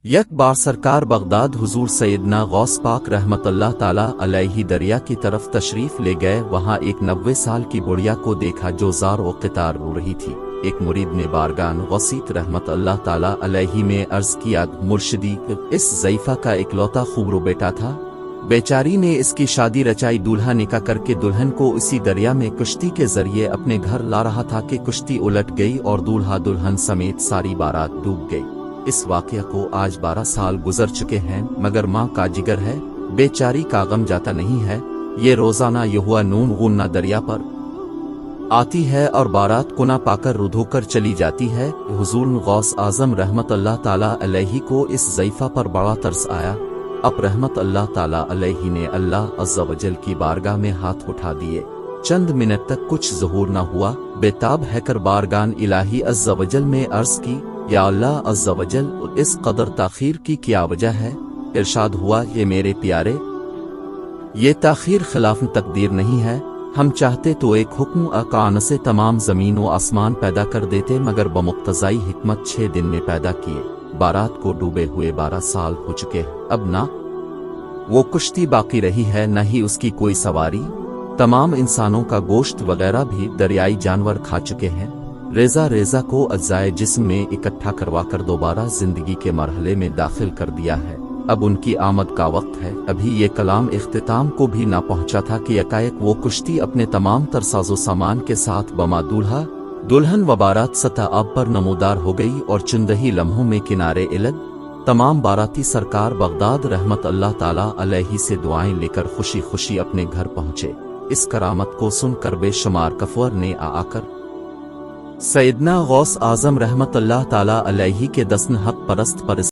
یک बार सरकार बगदाद हुजूर सैयदना गौस पाक रहमतुल्लाह ताला अलैहि दरिया की तरफ तशरीफ ले गए। वहां एक 90 साल की बुढ़िया को देखा जो जार व क़ितार रो रही थी। एक मुरीद ने बारगान गौसीत रहमतुल्लाह ताला अलैहि में अर्ज किया, मुर्शिदी, इस ज़ईफ़ा का इकलौता खूबरो बेटा था, बेचारी ने इसकी शादी रचाई। दूल्हा निकाह करके दुल्हन को इसी दरिया में कुश्ती के जरिए अपने घर ला रहा था कि कुश्ती उलट गई और दूल्हा दुल्हन समेत सारी बारात डूब गई। इस वाक़या को आज 12 साल गुजर चुके हैं, मगर माँ का जिगर है, बेचारी का गम जाता नहीं है। ये रोजाना यहुआ नून गुन्ना दरिया पर आती है और बारात कुना पाकर रुधोकर चली जाती है। हुजूर गौस आजम रहमतुल्लाह ताला अलैहि को इस ज़ईफ़ा पर बड़ा तरस आया। अब रहमतुल्लाह ताला अलैहि ने अल्लाह अज़्ज़ा वजल की बारगाह में हाथ उठा दिए। चंद मिनट तक कुछ ज़हूर न हुआ। बेताब हैकर बारगान इलाही अज़्ज़ा वजल में अर्ज़ की, या अल्लाह अज़्ज़ा वजल, इस कदर ताख़ीर की क्या वजह है? इरशाद हुआ, ये मेरे प्यारे, ये ताख़ीर खिलाफ तकदीर नहीं है। हम चाहते तो एक हुक्म अकान से तमाम ज़मीन व आसमान पैदा कर देते, मगर बमुक्तज़ाई हिकमत 6 दिन में पैदा किए। बारात को डूबे हुए 12 साल हो चुके हैं। अब ना वो कुश्ती बाकी रही है, न ही उसकी कोई सवारी। तमाम इंसानों का गोश्त वगैरह भी दरियाई जानवर खा चुके हैं। रेजा रेजा को अज्जाए जिस्म में इकट्ठा करवाकर दोबारा जिंदगी के मरहले में दाखिल कर दिया है। अब उनकी आमद का वक्त है। अभी ये कलाम इख्तिताम को भी ना पहुंचा था कि यकायक वो कुश्ती अपने तमाम तर साजो सामान के साथ बमा दूल्हा दुल्हन व बारात सतह आब पर नमूदार हो गई और चंद ही लम्हों में किनारे इलग तमाम बाराती सरकार बगदाद रहमतुल्लाह ताला अलैहि से दुआएं लेकर खुशी खुशी अपने घर पहुंचे। इस करामत को सुनकर बेशुमार कफवर ने आकर सैयदना गौस आजम रहमतुल्लाह ताला अलैहि के दस्न हक परस्त पर